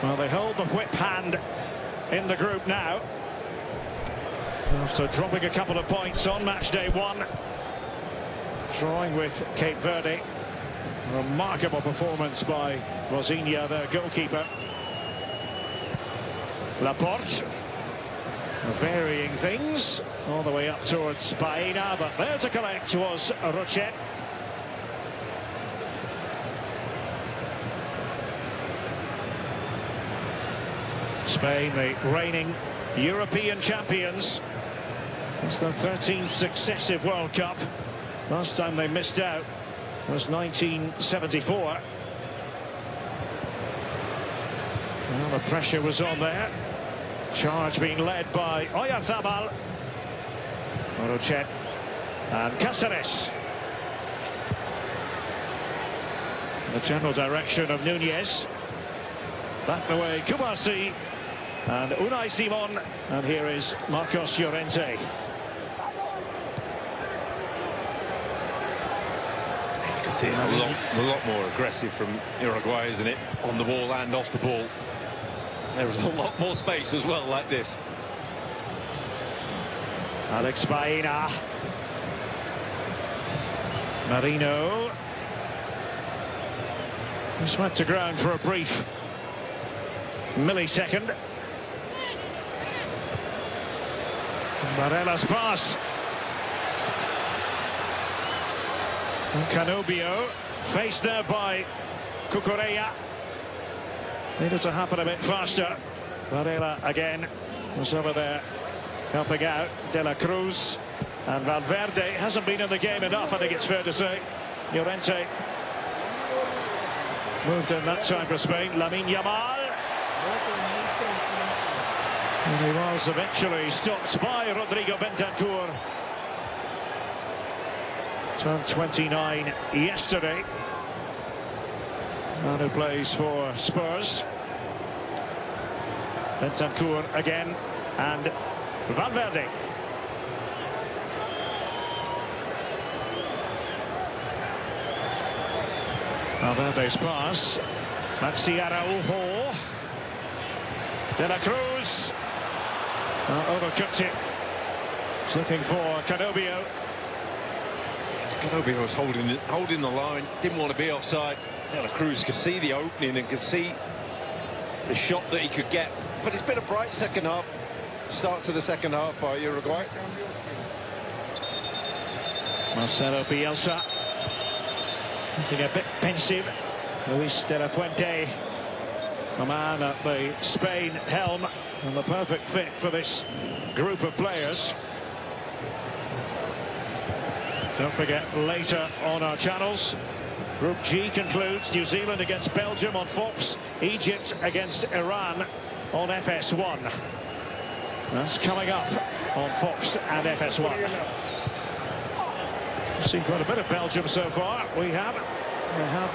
Well, they hold the whip hand in the group now, after dropping a couple of points on match day 1, drawing with Cape Verde. Remarkable performance by Vozinha, their goalkeeper. Laporte varying things all the way up towards Baena, but there to collect was Rochet. Spain, the reigning European champions. It's their 13th successive World Cup. Last time they missed out was 1974. Well, the pressure was on there. Charge being led by Oyarzabal, Rochet and Cáceres. The general direction of Núñez. Back the way Kubasi and Unai Simon, and here is Marcos Llorente. You can see it's a lot more aggressive from Uruguay, isn't it? On the ball and off the ball. There is a lot more space as well, like this. Alex Baena. Marino. Just went to ground for a brief millisecond. Varela's pass. And Canobio, faced there by Cucurella. Needed to happen a bit faster. Varela again was over there helping out. De la Cruz. And Valverde hasn't been in the game enough, I think it's fair to say. Llorente moved in that time for Spain. Lamine Yamal. And he was eventually stopped by Rodrigo Bentancur. Turned 29 yesterday. Man who plays for Spurs. Bentancur again, and Valverde. Valverde's pass. Maxi Araujo. De la Cruz. Overcooked it. He's looking for Canobio. Canobio was holding the line, didn't want to be offside. De la Cruz could see the opening and could see the shot that he could get. But it's been a bright second half. Starts of the second half by Uruguay. Marcelo Bielsa looking a bit pensive. Luis de la Fuente, a man at the Spain helm, and the perfect fit for this group of players. Don't forget, later on our channels, Group G concludes New Zealand against Belgium on Fox, Egypt against Iran on FS1. That's coming up on Fox and FS1. We've seen quite a bit of Belgium so far. We have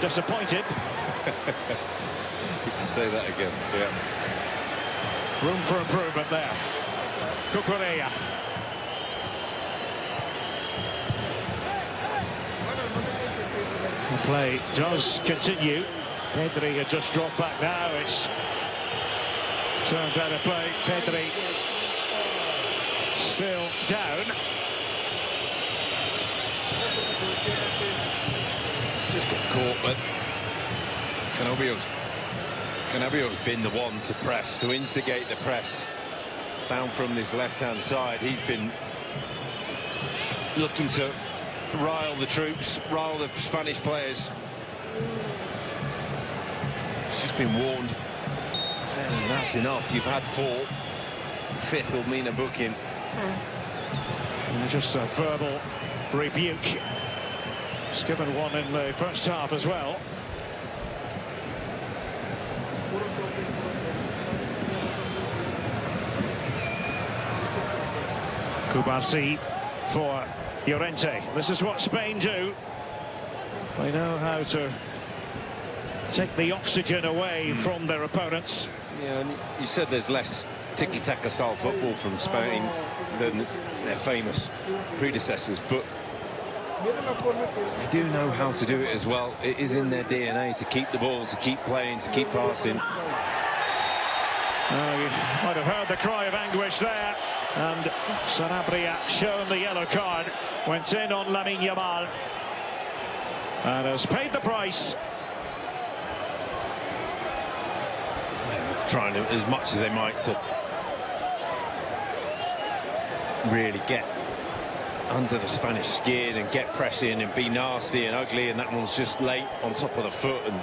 disappointed. You can say that again, yeah. Room for improvement there. Cucurella. The play does continue. Pedri had just dropped back now. It's turned out of play. Pedri still down. Just got caught, but Canobio's been the one to press, to instigate the press down from this left-hand side. He's been looking to rile the troops, rile the Spanish players. He's just been warned, saying that's enough, you've had 4. The 5th will mean a booking. And just a verbal rebuke. He's given one in the first half as well. Kubasi for Llorente. This is what Spain do. They know how to take the oxygen away from their opponents. Yeah, and you said there's less tiki-taka style football from Spain than their famous predecessors, but they do know how to do it as well. It is in their DNA to keep the ball, to keep playing, to keep passing. You might have heard the cry of anguish there. And Sanabria, shown the yellow card, went in on Lamine Yamal and has paid the price. Trying to, as much as they might, to really get under the Spanish skin and get pressing and be nasty and ugly, and that one's just late on top of the foot. And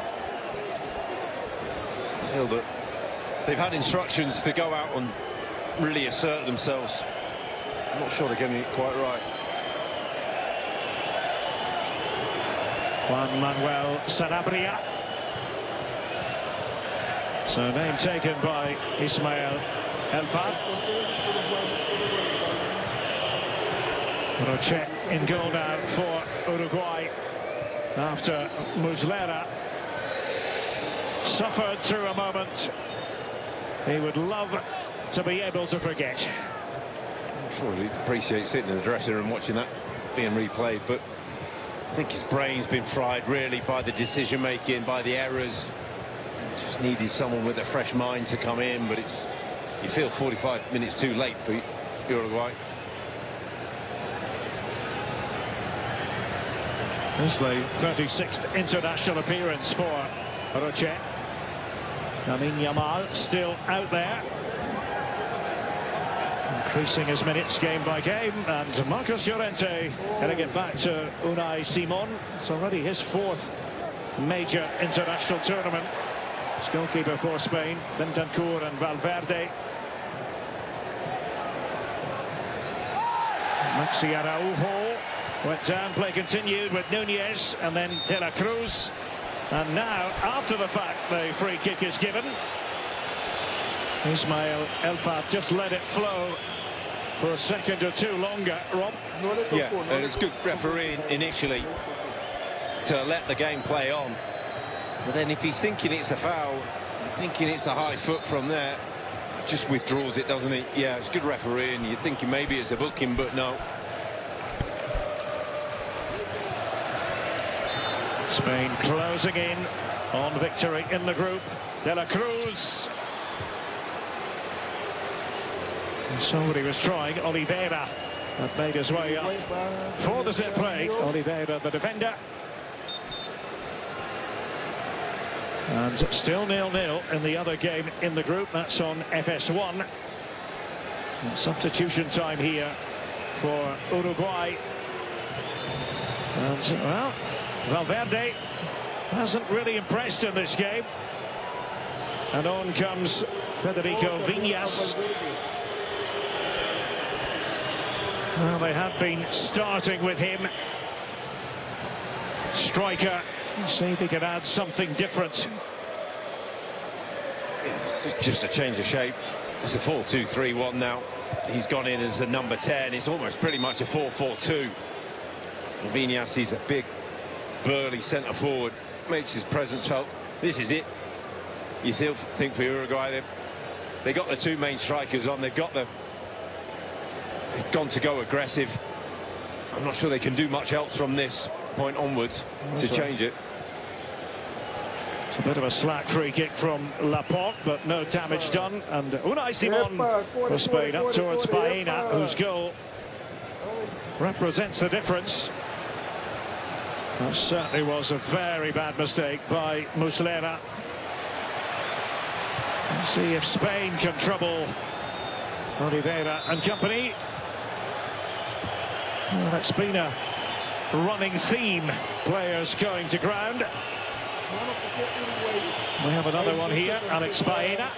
I feel that they've had instructions to go out and really assert themselves. I'm not sure they're getting it quite right. Juan Manuel Sanabria. So name taken by Ismael Elfar. Roche in goal now for Uruguay after Muslera suffered through a moment he would love to be able to forget. I'm sure he'd appreciate sitting in the dressing room watching that being replayed, but I think his brain's been fried really by the decision making, by the errors. Just needed someone with a fresh mind to come in, but it's, you feel 45 minutes too late for Uruguay. This is the 36th international appearance for Roche. Lamine Yamal still out there, increasing his minutes game by game, and Marcos Llorente getting it back to Unai Simon. It's already his fourth major international tournament. His goalkeeper for Spain, Bentancur and Valverde. Maxi Araujo went down, play continued with Nunez and then De La Cruz. And now, after the fact, the free kick is given. Ismael Elfar just let it flow for a second or two longer, Rob. Yeah, and it's good refereeing initially to let the game play on. But then if he's thinking it's a foul, thinking it's a high foot from there, just withdraws it, doesn't he? Yeah, it's good refereeing. You're thinking maybe it's a booking, but no. Spain closing in on victory in the group. De La Cruz. Somebody was trying. Oliveira that made his way up for the set play. Oliveira, the defender. And still 0-0 in the other game in the group. That's on FS1. And substitution time here for Uruguay. And, well, Valverde hasn't really impressed in this game. And on comes Federico Viñas. Well, they have been starting with him. Striker. See if he can add something different. It's just a change of shape. It's a 4-2-3-1 now. He's gone in as the number 10. It's almost pretty much a 4-4-2. Viñas, he's a big, burly centre forward. Makes his presence felt. This is it. You still think for Uruguay, they got the two main strikers on. They've gone to go aggressive. I'm not sure they can do much else from this point onwards to change it. It's a bit of a slack free kick from Laporte, but no damage done. And Unai Simon for Spain up towards Baena, whose goal represents the difference. That certainly was a very bad mistake by Muslera. Let's see if Spain can trouble Oliveira and company. Well, that's been a running theme, players going to ground. We have another one here, Alex Baena.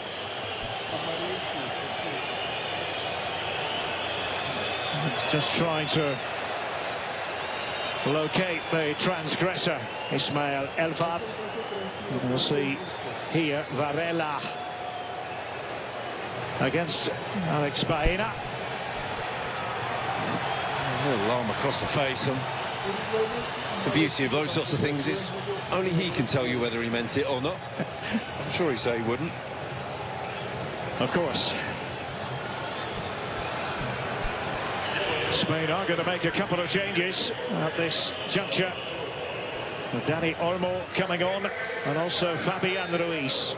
It's just trying to locate the transgressor, Ismael Elfar. And we'll see here Varela against Alex Baena. A little arm across the face. And the beauty of those sorts of things is only he can tell you whether he meant it or not. I'm sure he'd say he wouldn't. Of course. Spain are going to make a couple of changes at this juncture. Dani Olmo coming on, and also Fabian Ruiz.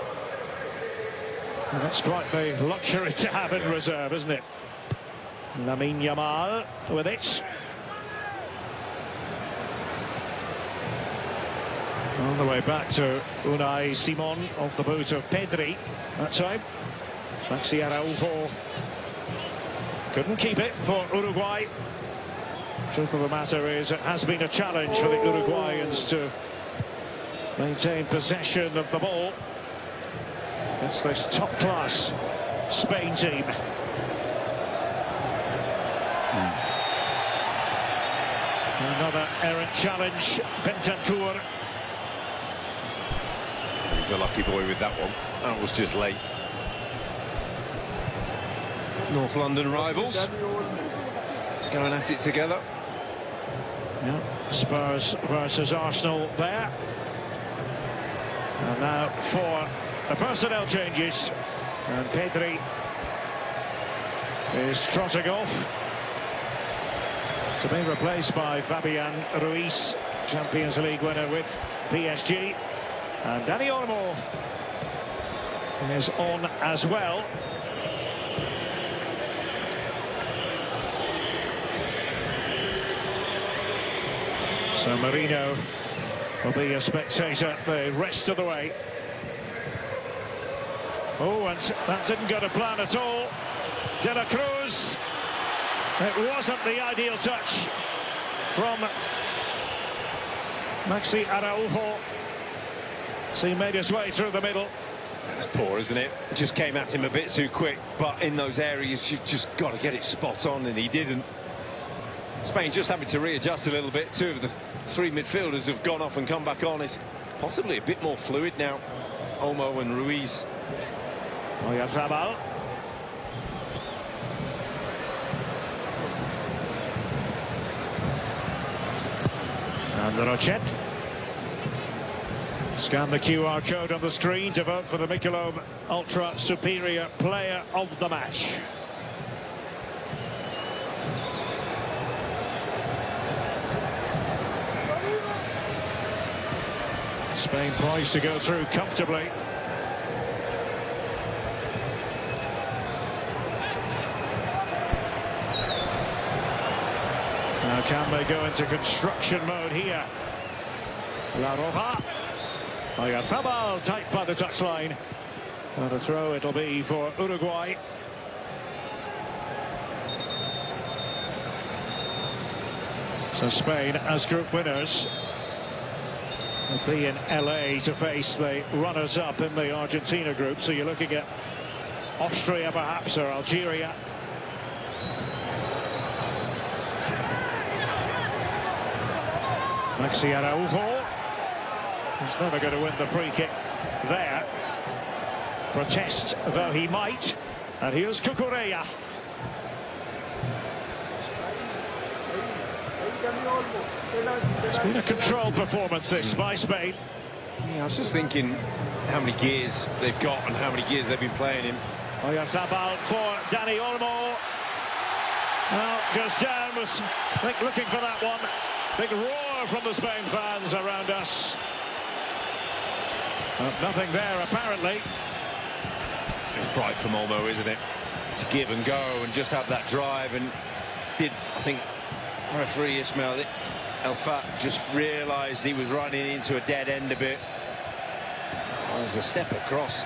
Well, that's quite the luxury to have in reserve, isn't it? Lamine Yamal with it. On the way back to Unai Simon off the boot of Pedri that time. Maxi Araujo couldn't keep it for Uruguay. Truth of the matter is, it has been a challenge for the Uruguayans to maintain possession of the ball against this top-class Spain team. Another errant challenge, Bentancur. He's a lucky boy with that one. That was just late. North London rivals going at it together. Yeah, Spurs versus Arsenal there. And now for the personnel changes. And Pedri is trotting off to be replaced by Fabian Ruiz, Champions League winner with PSG. And Dani Olmo is on as well. So Marino will be a spectator the rest of the way. Oh, and that didn't go to plan at all. De La Cruz. It wasn't the ideal touch from Maxi Araujo. So he made his way through the middle. It's poor, isn't it? Just came at him a bit too quick, but in those areas you've just got to get it spot on, and he didn't. Spain just having to readjust a little bit. Two of the three midfielders have gone off and come back on. It's possibly a bit more fluid now. Olmo and Ruiz. Oyarzabal. And Rochet. Scan the QR code on the screen to vote for the Michelob Ultra Superior Player of the Match. Spain poised to go through comfortably. Now can they go into construction mode here? La Roja. Oyarzabal tight by the touchline. And a throw it'll be for Uruguay. So Spain as group winners will be in LA to face the runners-up in the Argentina group. So you're looking at Austria perhaps, or Algeria. Maxi Araujo. He's never going to win the free kick there. Protest though he might. And here's Cucurella. It's been a controlled performance this by Spain. Yeah, I was just thinking how many gears they've got and how many gears they've been playing in. Oyarzabal for Dani Olmo. Well, goes down, was I think looking for that one. Big roar from the Spain fans around us. But nothing there apparently. It's bright from Olmo, isn't it? To give and go and just have that drive, and did, I think, referee Ismail El Fat just realised he was running into a dead end a bit. Well, there's a step across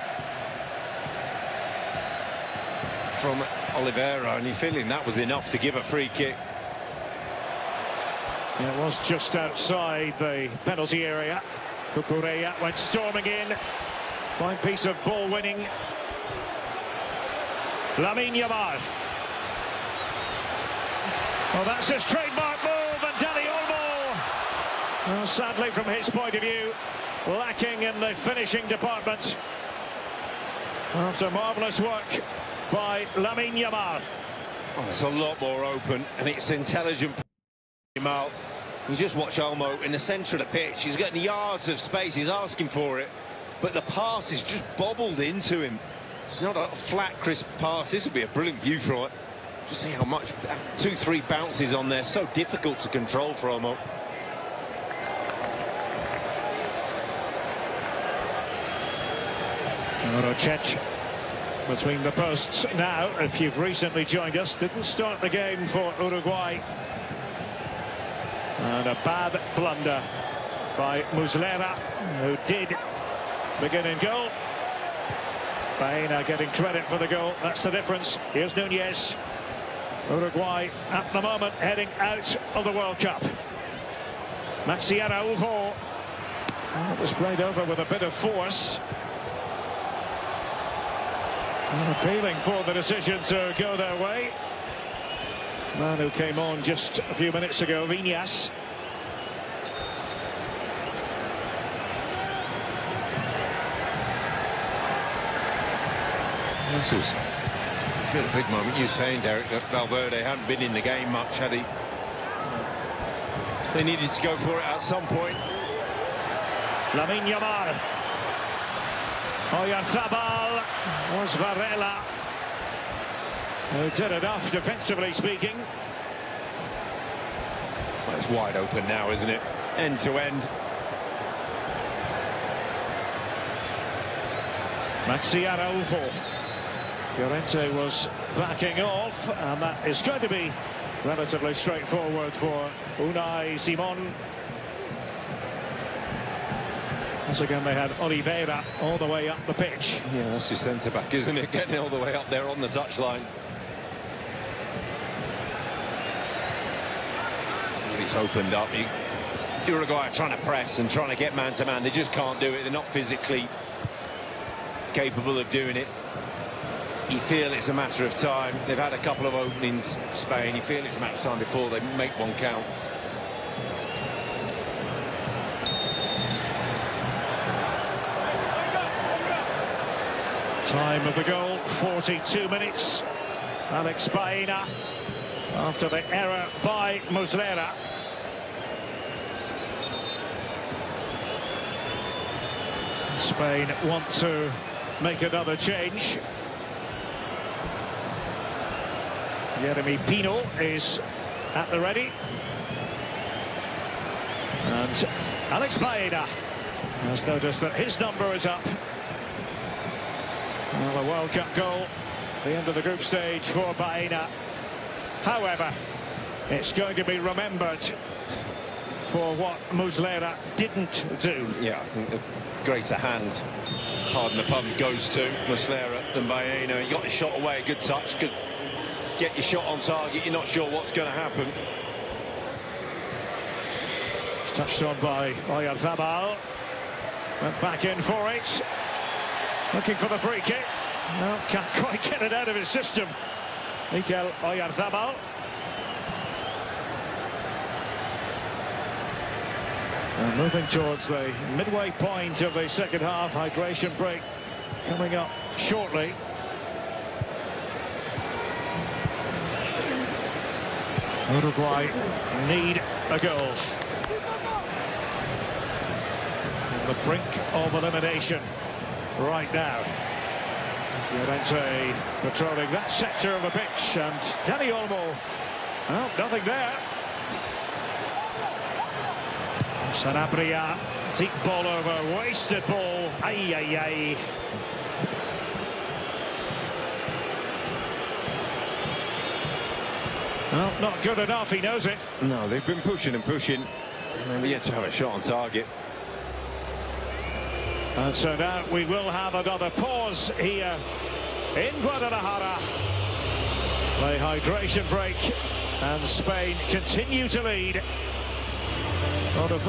from Oliveira, and you're feeling that was enough to give a free kick. Yeah, it was just outside the penalty area. Cucurella went storming in. Fine piece of ball winning. Lamine Yamal. Well, that's his trademark move, and Dani Olmo, well, sadly from his point of view, lacking in the finishing department. After marvellous work by Lamine Yamal. Oh, it's a lot more open, and it's intelligent. Yamal. You just watch Olmo in the centre of the pitch. He's getting yards of space. He's asking for it, but the pass is just bobbled into him. It's not a flat, crisp pass. This would be a brilliant view from it. Just see how much 2-3 bounces on there. So difficult to control for Olmo. Rochet. between the posts now. If you've recently joined us, didn't start the game for Uruguay. And a bad blunder by Muslera, who did begin in goal. Baena getting credit for the goal. That's the difference. Here's Nunez. Uruguay at the moment heading out of the World Cup. Maxi Araujo. Oh, it was played over with a bit of force. And appealing for the decision to go their way. Man who came on just a few minutes ago, Viñas. This was a big moment. You were saying, Derek, that Valverde hadn't been in the game much, had he? They needed to go for it at some point. Lamine Yamal. Oyarzabal was Varela, who did enough defensively speaking. Well, it's wide open now, isn't it? End to end. Maxi Araujo. Llorente was backing off, and that is going to be relatively straightforward for Unai Simon. Once again, they had Oliveira all the way up the pitch. Yeah, that's your centre-back, isn't it? Getting all the way up there on the touchline. He's opened up. Uruguay are trying to press and trying to get man-to-man. They just can't do it. They're not physically capable of doing it. You feel it's a matter of time. They've had a couple of openings, Spain. You feel it's a matter of time before they make one count. Time of the goal, 42 minutes. Alex Baena, after the error by Muslera. Spain want to make another change. Jeremy Pino is at the ready. And Alex Baena has noticed that his number is up. Well, a World Cup goal, the end of the group stage for Baena. However, it's going to be remembered for what Muslera didn't do. Yeah, I think the greater hand, pardon the pun, goes to Muslera than Baena. He got the shot away, a good touch. Could get your shot on target, you're not sure what's going to happen. Touched on by Oyarzabal. Went back in for it. Looking for the free kick. No, can't quite get it out of his system. Mikel Oyarzabal. And moving towards the midway point of the second half. Hydration break coming up shortly. Uruguay need a goal. On the brink of elimination right now. Llorente patrolling that sector of the pitch, and Dani Olmo, well, nothing there. Sanabria, deep ball over, wasted ball, ay. Well, not good enough, he knows it. No, they've been pushing and pushing, and they've yet to have a shot on target. And so now we will have another pause here in Guadalajara. The hydration break, and Spain continue to lead. A lot of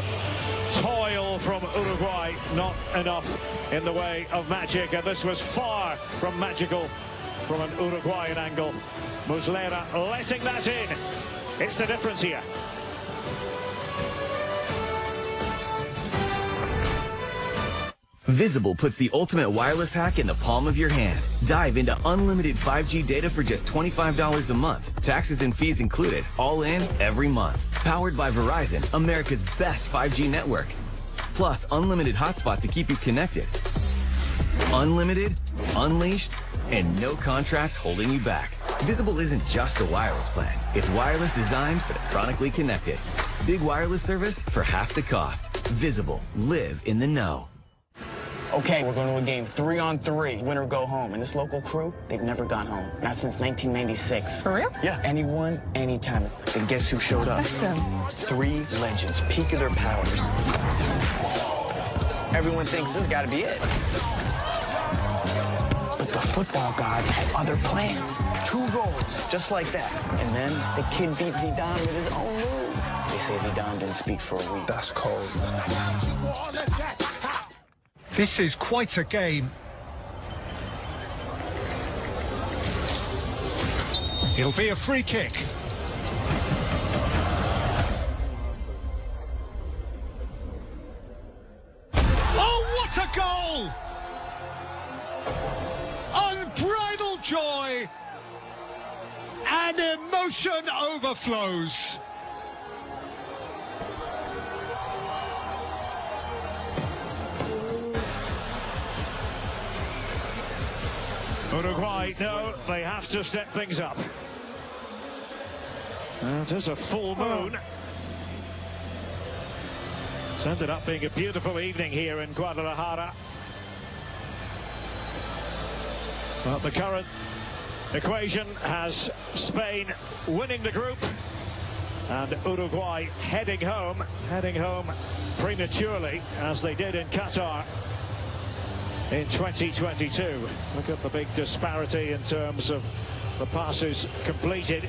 toil from Uruguay, not enough in the way of magic, and this was far from magical from an Uruguayan angle. Muslera letting that in. It's the difference here. Visible puts the ultimate wireless hack in the palm of your hand. Dive into unlimited 5G data for just $25 a month. Taxes and fees included, all in, every month. Powered by Verizon, America's best 5G network. Plus, unlimited hotspot to keep you connected. Unlimited, unleashed, and no contract holding you back. Visible isn't just a wireless plan. It's wireless designed for the chronically connected. Big wireless service for half the cost. Visible. Live in the know. Okay, we're going to a game 3-on-3. Winner go home. And this local crew, they've never gone home. Not since 1996. For real? Yeah, anyone, anytime. Then guess who showed up? 3 legends, peak of their powers. Everyone thinks this has got to be it. But the football gods had other plans. 2 goals, just like that. And then the kid beat Zidane with his own move. They say Zidane didn't speak for a week. That's cold, man. This is quite a game. It'll be a free kick. Oh, what a goal! Unbridled joy and emotion overflows. Uruguay, no, they have to step things up. It is a full moon. It's ended up being a beautiful evening here in Guadalajara. But the current equation has Spain winning the group and Uruguay heading home prematurely, as they did in Qatar in 2022. Look at the big disparity in terms of the passes completed.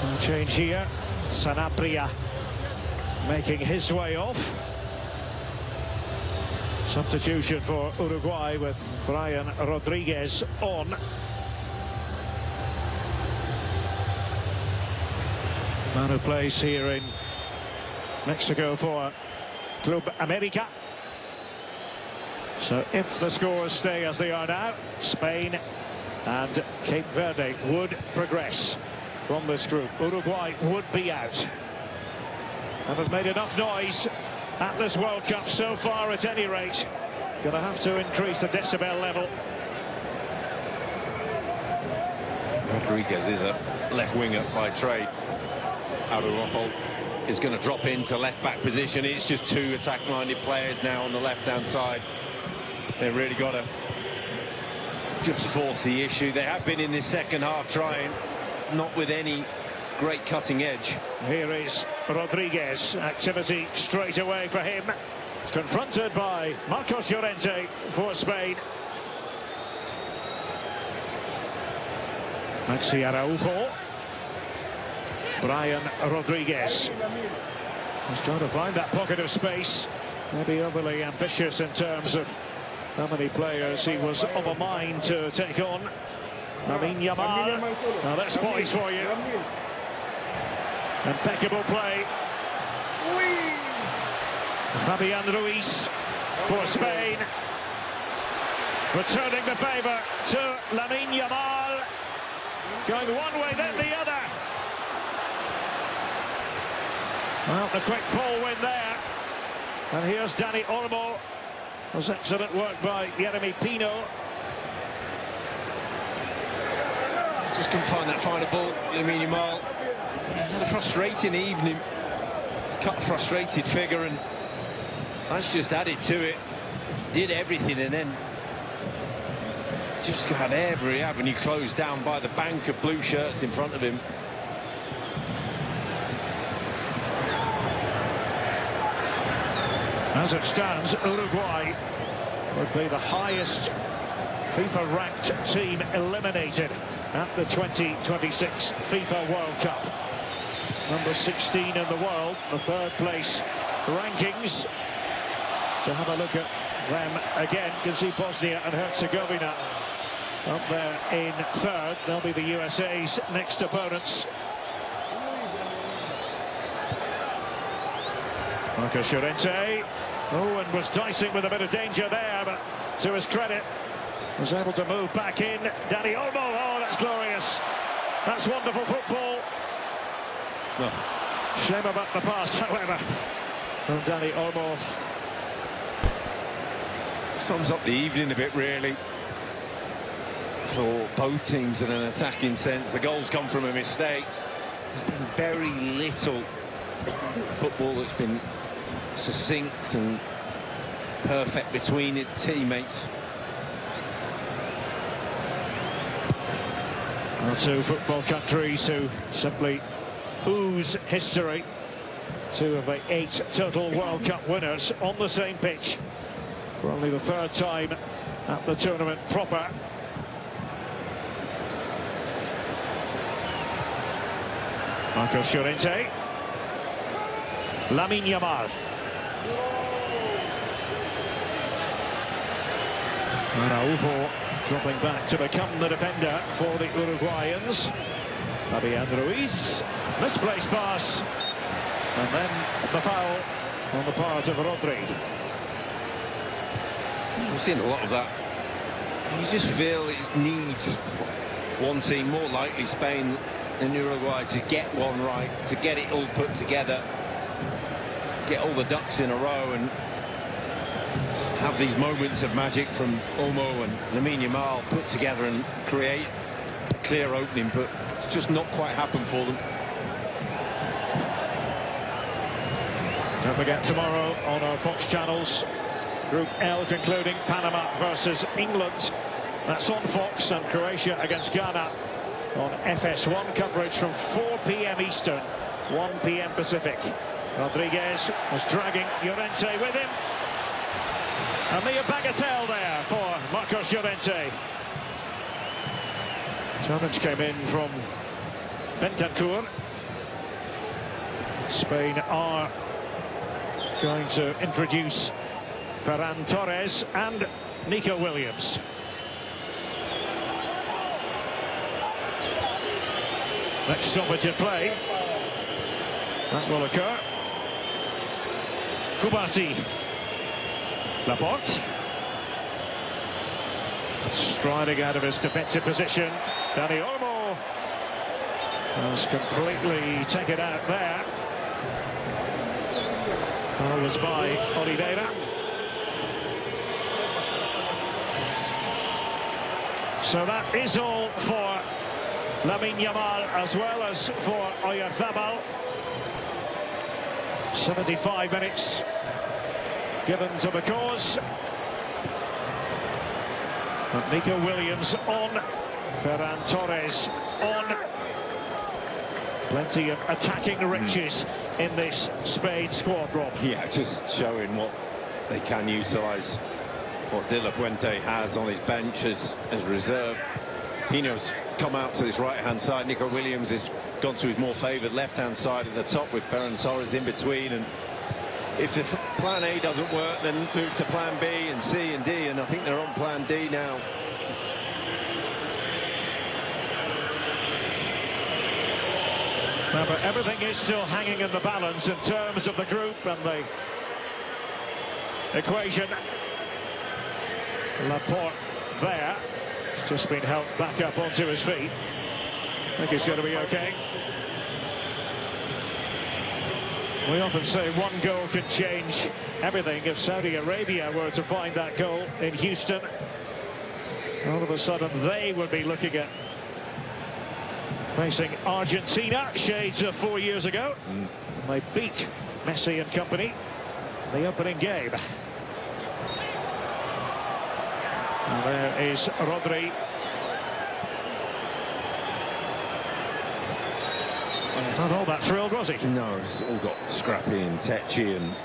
No change here. Sanabria making his way off. Substitution for Uruguay with Brian Rodriguez on. Man who plays here in Mexico for Club America. So if the scores stay as they are now, Spain and Cape Verde would progress from this group. Uruguay would be out. Haven't made enough noise at this World Cup so far, at any rate. Gonna have to increase the decibel level. Rodriguez is a left winger by trade. Araujo is going to drop into left-back position. It's just 2 attack-minded players now on the left-hand side. They've really got to just force the issue. They have been in this second half trying, not with any great cutting edge. Here is Rodriguez. Activity straight away for him. Confronted by Marcos Llorente for Spain. Maxi Araujo. Brian Rodriguez. He's trying to find that pocket of space. Maybe overly ambitious in terms of how many players he was of a mind to take on. Lamine Yamal. Now that's poise for you. Impeccable play. Fabian Ruiz for Spain. Returning the favour to Lamine Yamal. Going one way, then the other. Well, the quick ball win there. And here's Dani Olmo. It was excellent work by Yeremy Pino. Just couldn't find that final ball. Lamine Yamal, he's had a frustrating evening. He's cut a frustrated figure, and that's just added to it. Did everything, and then just had every avenue closed down by the bank of blue shirts in front of him. As it stands, Uruguay would be the highest FIFA-ranked team eliminated at the 2026 FIFA World Cup. Number 16 in the world, the 3rd place rankings. To have a look at them again, you can see Bosnia and Herzegovina up there in 3rd. They'll be the USA's next opponents. Marcos Llorente. Oh, and was dicing with a bit of danger there, but to his credit, was able to move back in. Dani Olmo, oh, that's glorious. That's wonderful football. No. Shame about the pass, however, from Dani Olmo. Sums up the evening a bit, really, for both teams in an attacking sense. The goals come from a mistake. There's been very little football that's been succinct and perfect between his teammates. Well, two football countries who simply ooze history. Two of the 8 total World Cup winners on the same pitch for only the 3rd time at the tournament proper. Marcos Llorente. Lamine Yamal. Araujo dropping back to become the defender for the Uruguayans. Fabian Ruiz. Misplaced pass. And then the foul on the part of Rodri. We've seen a lot of that. You just feel it needs one team, more likely Spain than Uruguay, to get one right, to get it all put together, get all the ducks in a row and have these moments of magic from Olmo and Lamine Yamal put together and create a clear opening, but it's just not quite happened for them. Don't forget, tomorrow on our Fox channels, Group L concluding Panama versus England. That's on Fox, and Croatia against Ghana on FS1. Coverage from 4 p.m. Eastern, 1 p.m. Pacific. Rodriguez was dragging Llorente with him. A mere bagatelle there for Marcos Llorente. Challenge came in from Bentancur. Spain are going to introduce Ferran Torres and Nico Williams. Next stoppage at play. That will occur. Kubasi. Laporte. Striding out of his defensive position. Dani Olmo has completely taken out there. Foul was by Oliveira. So that is all for Lamine Yamal as well as for Oyarzabal. 75 minutes given to the cause. But Nico Williams on, Ferran Torres on. Plenty of attacking riches in this Spain squad, Rob. Yeah, just showing what they can utilise, what De La Fuente has on his bench as reserve. Pino's come out to his right-hand side. Nico Williams has gone to his more favoured left-hand side at the top with Ferran Torres in between. And if the plan A doesn't work, then move to plan B and C and D, and I think they're on plan D now. Now, but everything is still hanging in the balance in terms of the group and the equation. Laporte there. He's just been helped back up onto his feet. I think he's going to be okay. We often say one goal can change everything. If Saudi Arabia were to find that goal in Houston, all of a sudden they would be looking at facing Argentina, shades of 4 years ago. They beat Messi and company in the opening game. And there is Rodri. Well, he's not all that thrilled, was he? No, it's all got scrappy and tetchy and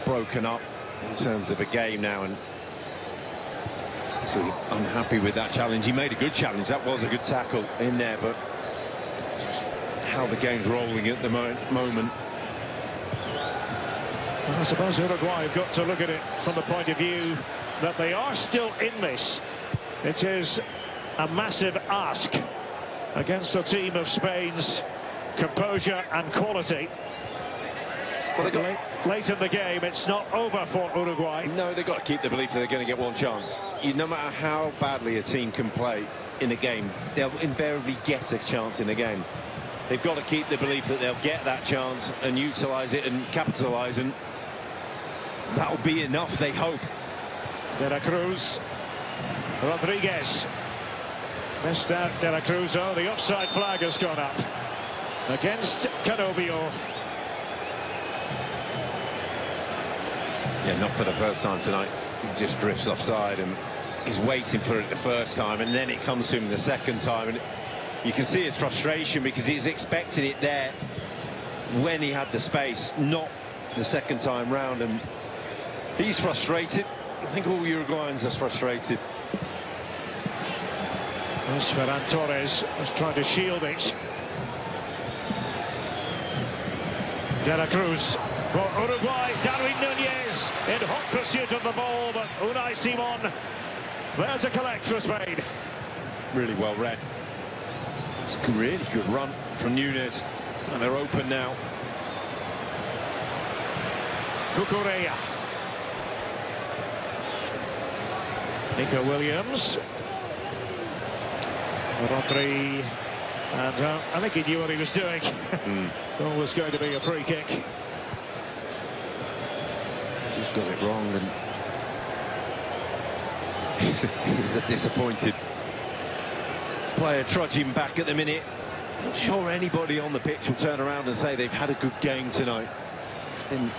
broken up in terms of a game now, and pretty unhappy with that challenge. He made a good challenge. That was a good tackle in there, but just how the game's rolling at the moment. Well, I suppose Uruguay have got to look at it from the point of view that they are still in this. It is a massive ask against a team of Spain's composure and quality. Well, late in the game, it's not over for Uruguay. No, they've got to keep the belief that they're going to get one chance. No matter how badly a team can play in a game, they'll invariably get a chance in the game. They've got to keep the belief that they'll get that chance and utilise it and capitalise, and that'll be enough, they hope. De La Cruz. Rodriguez. Missed out De La Cruz. Oh, the offside flag has gone up against Canobio. Yeah, not for the first time tonight. He just drifts offside and he's waiting for it the first time, and then it comes to him the second time, and you can see his frustration because he's expecting it there when he had the space, not the second time round, and he's frustrated. I think all Uruguayans are frustrated. As Ferran Torres was trying to shield it. De la Cruz for Uruguay. Darwin Núñez in hot pursuit of the ball, but Unai Simon there to collect for Spain. Really well read. It's a really good run from Núñez, and they're open now. Cucurella. Nico Williams. Rodri. And I think he knew what he was doing. It was going to be a free kick. Just got it wrong, and he was a disappointed player trudging back at the minute. Not sure anybody on the pitch will turn around and say they've had a good game tonight. It's been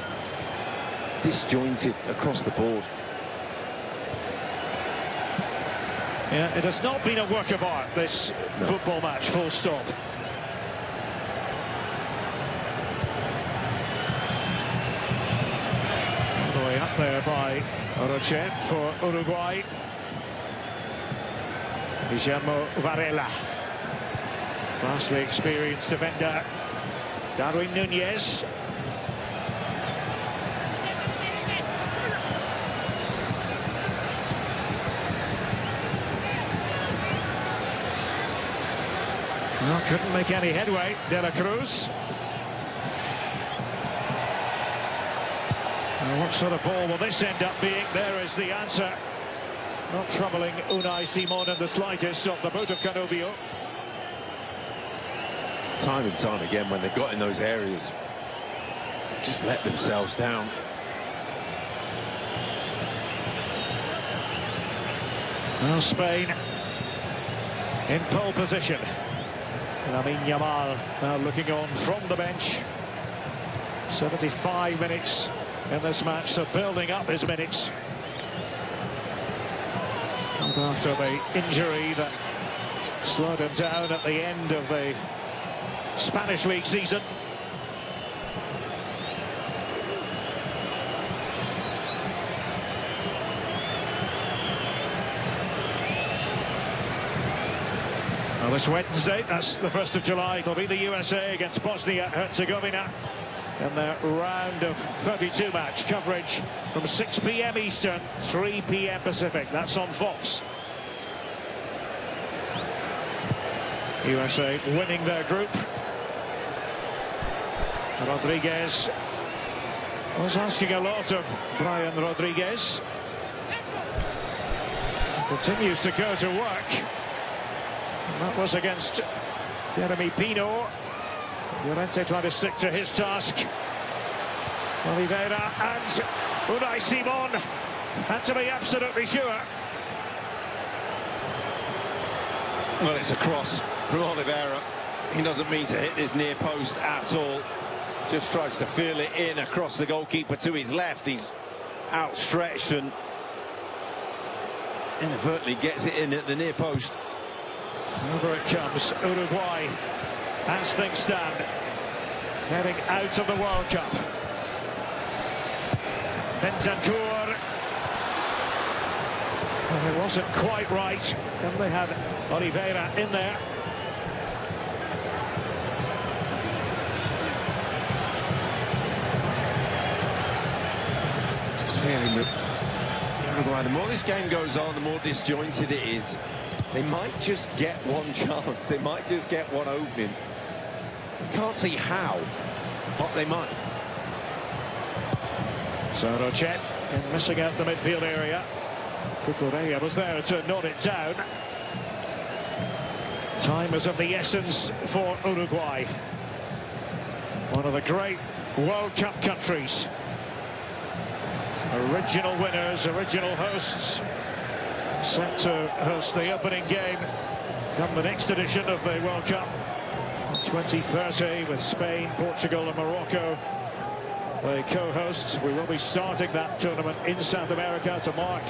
disjointed across the board. Yeah, it has not been a work of art, this football match, full stop. All the way up there by Rochet for Uruguay. Guillermo Varela. Vastly experienced defender. Darwin Núñez. Well, couldn't make any headway, De La Cruz. Now, what sort of ball will this end up being? There is the answer. Not troubling Unai Simon in the slightest off the boot of Canobio. Time and time again, when they've got in those areas, just let themselves down. Well, Spain in pole position. Lamine Yamal now looking on from the bench. 75 minutes in this match, so building up his minutes. And after the injury that slowed him down at the end of the Spanish League season. Well, this Wednesday, that's the 1st of July, it'll be the USA against Bosnia-Herzegovina in their round of 32 match coverage from 6 p.m. Eastern, 3 p.m. Pacific. That's on Fox. USA winning their group. Rodriguez was asking a lot of Brian Rodriguez. Continues to go to work. And that was against Jeremy Pino. Llorente trying to stick to his task. Oliveira and Unai Simon had to be absolutely sure. Well, it's a cross from Oliveira. He doesn't mean to hit this near post at all. Just tries to feel it in across the goalkeeper to his left. He's outstretched and inadvertently gets it in at the near post. Over it comes, Uruguay, as things stand, heading out of the World Cup. Bentancur. Well, it wasn't quite right, and they had Oliveira in there. Just feeling that Uruguay, the more this game goes on, the more disjointed it is. They might just get one chance. They might just get one opening. You can't see how, but they might. So Rochet in missing out the midfield area. Cucurella was there to nod it down. Time is of the essence for Uruguay. One of the great World Cup countries. Original winners, original hosts. Set to host the opening game come the next edition of the World Cup 2030 with Spain, Portugal and Morocco the co-hosts. We will be starting that tournament in South America to mark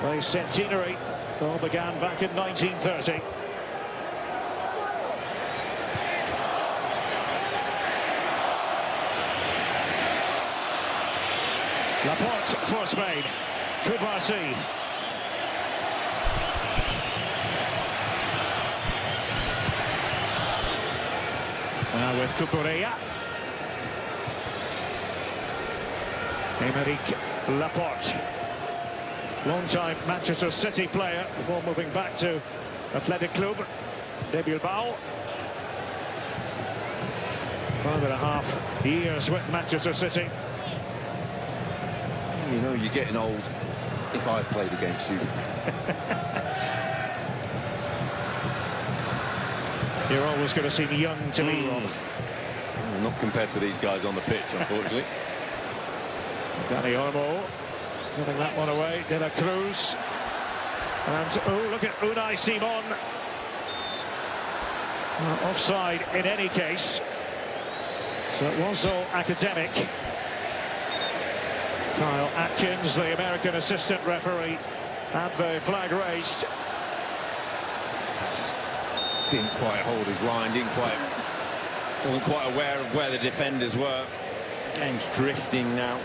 the centenary. It all began back in 1930. Laporte for Spain. Kubasi. Now with Cucurella. Aymeric Laporte. Long-time Manchester City player before moving back to Athletic Club de Bilbao. 5.5 years with Manchester City. You know you're getting old if I've played against you. You're always going to seem young to me, Rob. Not compared to these guys on the pitch, unfortunately. Danny Olmo giving that one away. De La Cruz. And oh, look at Unai Simon. Offside in any case. So it was all academic. Kyle Atkins, the American assistant referee, had the flag raised. Just didn't quite hold his line, wasn't quite aware of where the defenders were. Game's drifting now.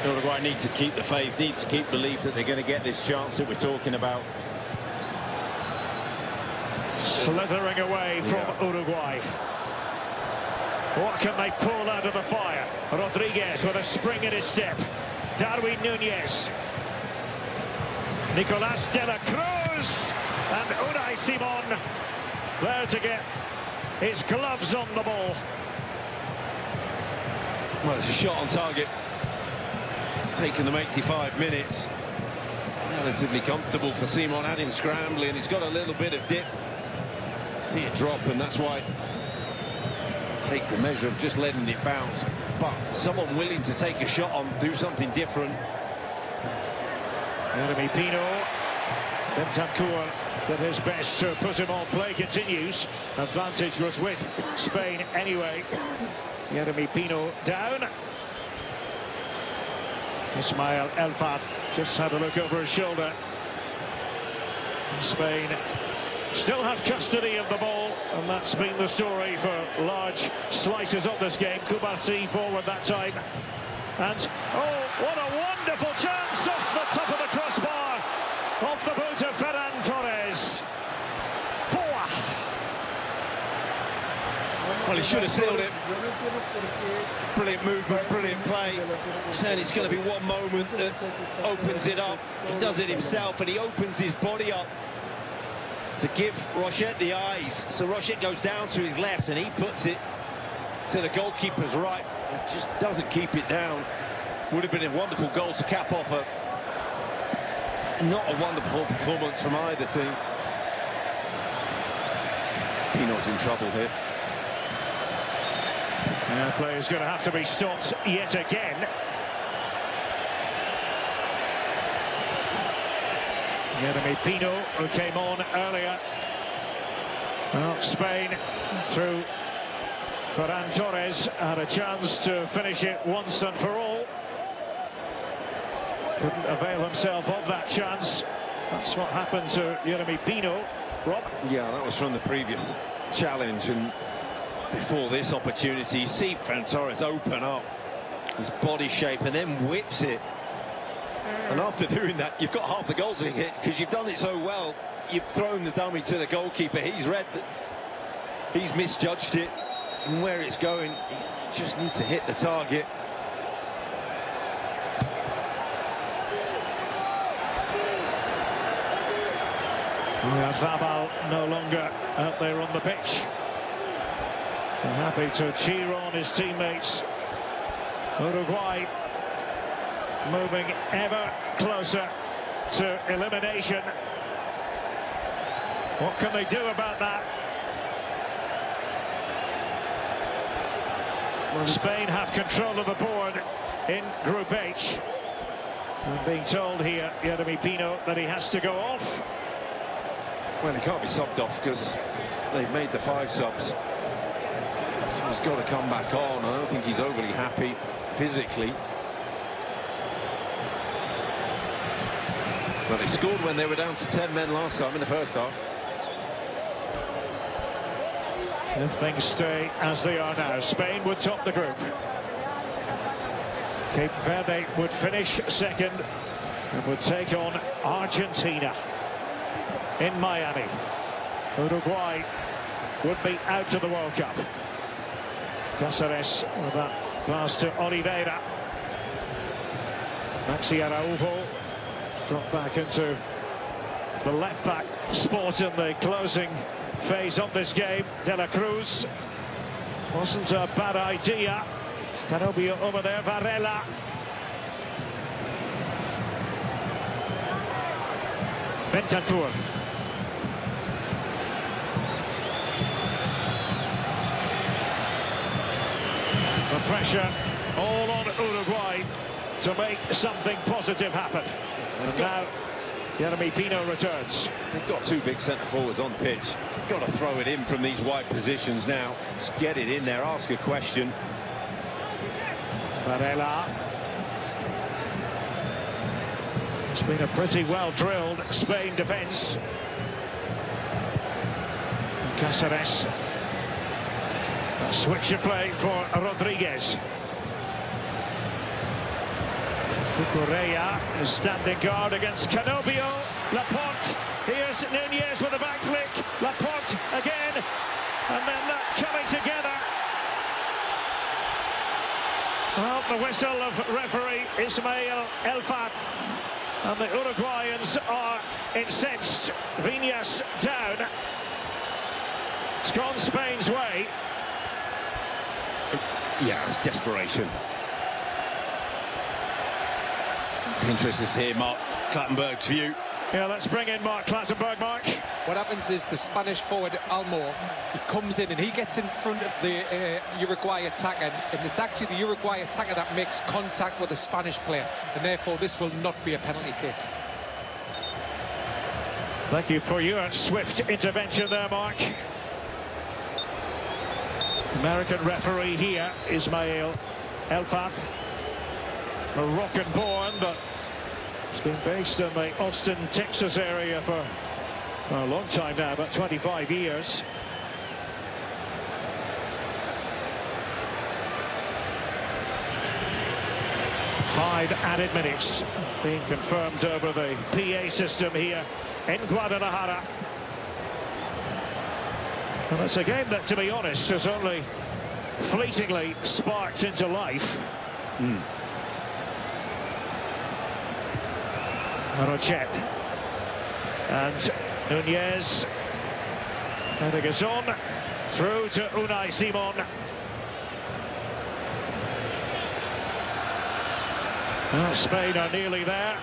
Uruguay need to keep the faith, need to keep belief that they're going to get this chance that we're talking about. Slithering away from Uruguay. What can they pull out of the fire? Rodriguez with a spring in his step. Darwin Núñez. Nicolas de la Cruz. And Unai Simon there to get his gloves on the ball. Well, it's a shot on target. It's taken them 85 minutes. Relatively comfortable for Simon. Had him scrambling. He's got a little bit of dip. See it drop, and that's why takes the measure of just letting it bounce, but someone willing to take a shot on, do something different. Jeremy Pino. Bentancur did his best to put him on. Play continues. Advantage was with Spain anyway. Jeremy Pino down. Ismail Elfad just had a look over his shoulder. Spain still have custody of the ball, and that's been the story for large slices of this game. Kubasi forward that time. And, oh, what a wonderful chance off the top of the crossbar. Off the boot of Ferran Torres. Boa. Well, he should have sealed it. Brilliant movement, brilliant play. Saying it's going to be one moment that opens it up. He does it himself, and he opens his body up to give Rochette the eyes. So Rochette goes down to his left and he puts it to the goalkeeper's right. It just doesn't keep it down. Would have been a wonderful goal to cap off a not a wonderful performance from either team. Pino's in trouble here. And the play is going to have to be stopped yet again. Jeremy Pino, who came on earlier. Well, Spain, through Ferran Torres, had a chance to finish it once and for all. Couldn't avail himself of that chance. That's what happened to Jeremy Pino. Rob? Yeah, that was from the previous challenge, and before this opportunity, you see Ferran Torres open up his body shape and then whips it. And after doing that, you've got half the goal to hit, because you've done it so well. You've thrown the dummy to the goalkeeper. He's read that he's misjudged it, and where it's going, he just needs to hit the target. Zabal no longer out there on the pitch. And happy to cheer on his teammates. Uruguay moving ever closer to elimination. What can they do about that? Spain have control of the board in Group H. I'm being told here, Jeremy Pino, that he has to go off. Well, he can't be subbed off because they've made the 5 subs. So he's got to come back on. I don't think he's overly happy physically. Well, they scored when they were down to 10 men last time in the first half. If things stay as they are now, Spain would top the group. Cape Verde would finish second and would take on Argentina in Miami. Uruguay would be out of the World Cup. Cáceres with that pass to Oliveira. Maxi Araujo dropped back into the left-back spot in the closing phase of this game. De la Cruz wasn't a bad idea. Canobio over there, Varela. Bentancur. The pressure all on Uruguay to make something positive happen. And now Jeremy Pino returns. They've got two big centre forwards on the pitch. Got to throw it in from these wide positions now. Just get it in there, ask a question. Varela. It's been a pretty well drilled Spain defence. Cáceres. A switch of play for Rodriguez. Cucurella is standing guard against Canobio. Laporte. Here's Nunez with a back flick. Laporte again. And then coming together. Well, the whistle of referee Ismail Elfat. And the Uruguayans are incensed. Viñas down. It's gone Spain's way. Yeah, it's desperation. Interested to hear Mark Clattenburg's view. Yeah, let's bring in Mark Clattenburg. Mark. What happens is the Spanish forward Almor, he comes in and he gets in front of the Uruguay attacker, and it's actually the Uruguay attacker that makes contact with the Spanish player, and therefore this will not be a penalty kick. Thank you for your swift intervention there, Mark. American referee here, Ismail Elfat. Moroccan-born, but he's been based in the Austin, Texas area for a long time now, about 25 years. Five added minutes being confirmed over the PA system here in Guadalajara. And it's a game that, to be honest, has only fleetingly sparked into life. Rochet and Nunez, and it goes on through to Unai Simon. Well, Spain are nearly there.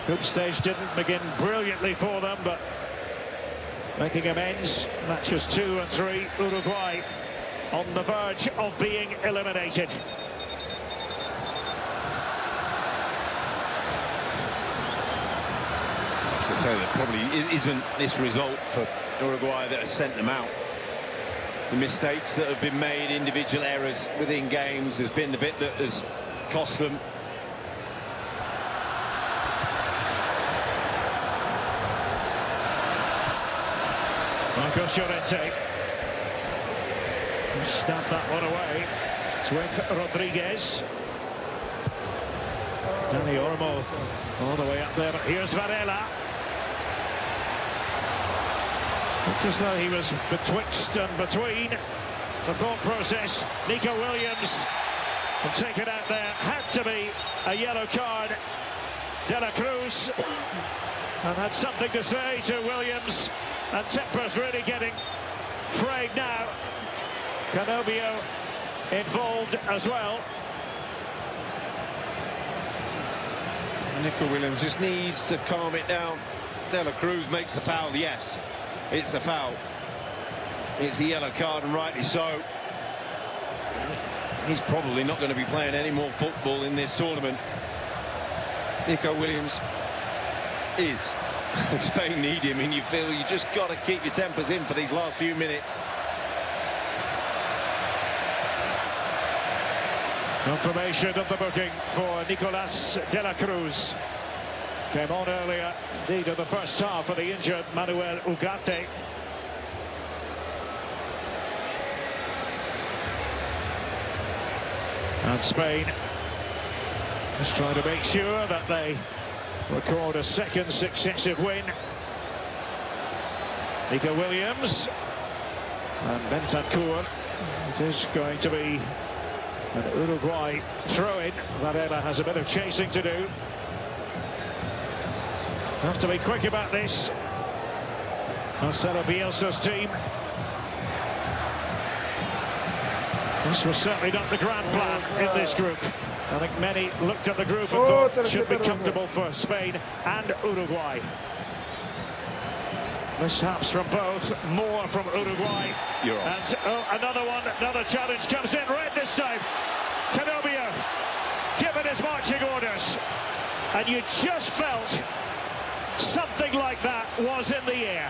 Group stage didn't begin brilliantly for them, but making amends. Matches 2 and 3. Uruguay on the verge of being eliminated. To say that probably isn't this result for Uruguay that has sent them out. The mistakes that have been made, individual errors within games, has been the bit that has cost them. Marco Llorente stabbed that one away. It's with Rodriguez. Dani Olmo all the way up there, but here's Varela. Looked as though he was betwixt and between. The thought process. Nico Williams and taken out there. Had to be a yellow card. De la Cruz and had something to say to Williams, and temper's really getting frayed now. Canobio involved as well. Nico Williams just needs to calm it down. De la Cruz makes the foul. Yes, it's a foul. It's a yellow card, and rightly so. He's probably not going to be playing any more football in this tournament. Nico Williams is. Spain need him, and you feel you just got to keep your tempers in for these last few minutes. Confirmation of the booking for Nicolas de la Cruz. Came on earlier, indeed, in the first half for the injured Manuel Ugarte. And Spain is trying to make sure that they record a second successive win. Nico Williams and Bentancur. It is going to be an Uruguay throw-in. Varela has a bit of chasing to do. Have to be quick about this. Marcelo Bielsa's team. This was certainly not the grand plan in this group. I think many looked at the group and thought it should be comfortable for Spain and Uruguay. Mishaps from both, more from Uruguay. You're off. And another one, another challenge comes in red this time. Canobio given his marching orders. And you just felt something like that was in the air.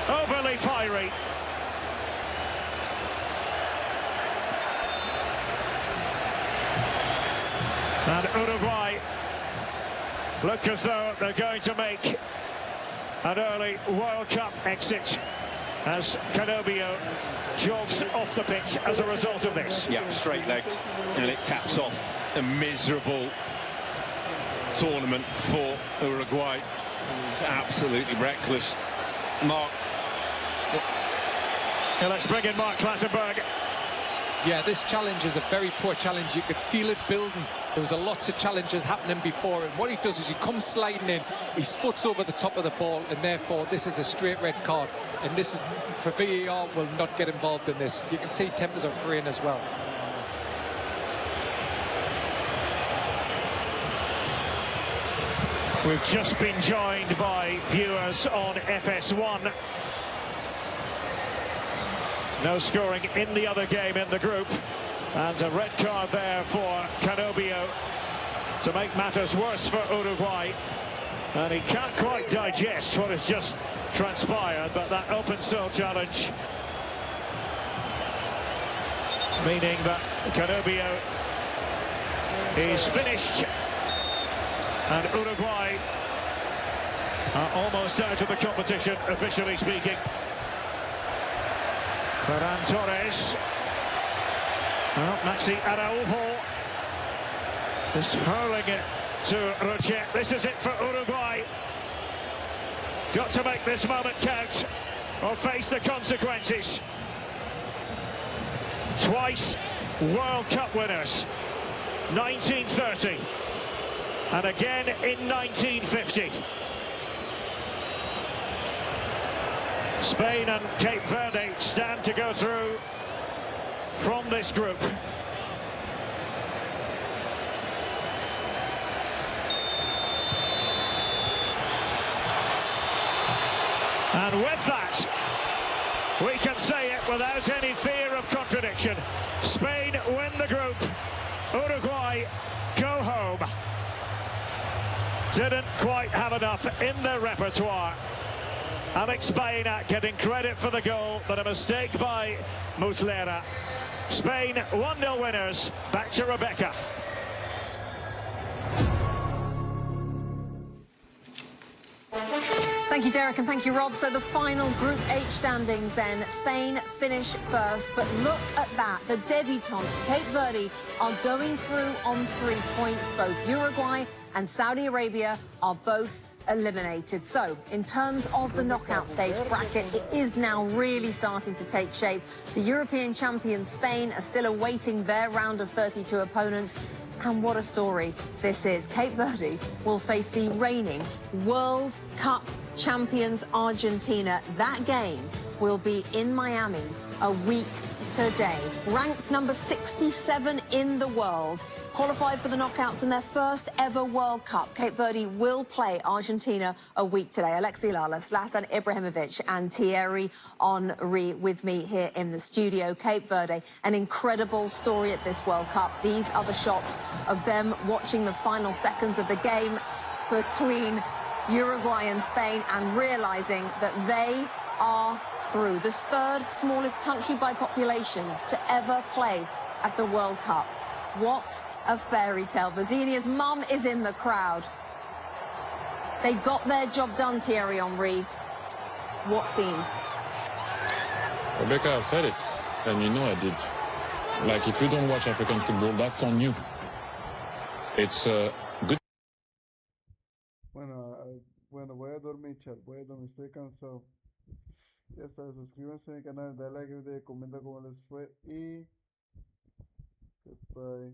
Overly fiery. And Uruguay look as though they're going to make an early World Cup exit as Canobio jogs off the pitch as a result of this. Yeah, straight legs, and it caps off a miserable tournament for Uruguay. It's absolutely reckless. Mark. Yeah, let's bring in Mark Clattenburg. Yeah, this challenge is a very poor challenge. You could feel it building. There was lots of challenges happening before, and what he does is he comes sliding in, his foot's over the top of the ball, and therefore this is a straight red card. And this is, for VAR, will not get involved in this. You can see tempers are fraying as well. We've just been joined by viewers on FS1. No scoring in the other game in the group. And a red card there for Canobio to make matters worse for Uruguay. And he can't quite digest what has just transpired, but that open soul challenge, meaning that Canobio is finished. And Uruguay are almost out of the competition, officially speaking. Ferran Torres. Well, Maxi Araujo is hurling it to Rocher. This is it for Uruguay. Got to make this moment count or face the consequences. Twice World Cup winners. 1930 and again in 1950. Spain and Cape Verde stand to go through from this group. And with that, we can say it without any fear of contradiction. Spain win the group. Uruguay go home. Didn't quite have enough in their repertoire. Alex Baena getting credit for the goal, but a mistake by Muslera. Spain 1-0 winners. Back to Rebecca. Thank you, Derek, and thank you, Rob. So the final Group H standings then. Spain finish first, but look at that. The debutants, Cape Verde, are going through on 3 points. Both Uruguay and Saudi Arabia are both eliminated. So, in terms of the knockout stage bracket, it is now really starting to take shape. The European champions, Spain, are still awaiting their round of 32 opponents. And what a story this is. Cape Verde will face the reigning World Cup champions, Argentina. That game will be in Miami a week today. Ranked number 67 in the world, qualified for the knockouts in their first ever World Cup. Cape Verde will play Argentina a week today. Alexi Lala, Zlatan Ibrahimovic and Thierry Henry with me here in the studio. Cape Verde, an incredible story at this World Cup. These are the shots of them watching the final seconds of the game between Uruguay and Spain and realizing that they are through. The third smallest country by population to ever play at the World Cup. What a fairy tale. Vezinia's mum is in the crowd. They got their job done, Thierry Henry. What scenes? Rebecca, I said it, and you know I did. Like, if you don't watch African football, that's on you. It's good. Bueno, voy a dormir, chat. Voy a dormir, estoy cansado. Ya sabes, suscríbanse a mi canal, dale like, comenta cómo les fue y... Goodbye.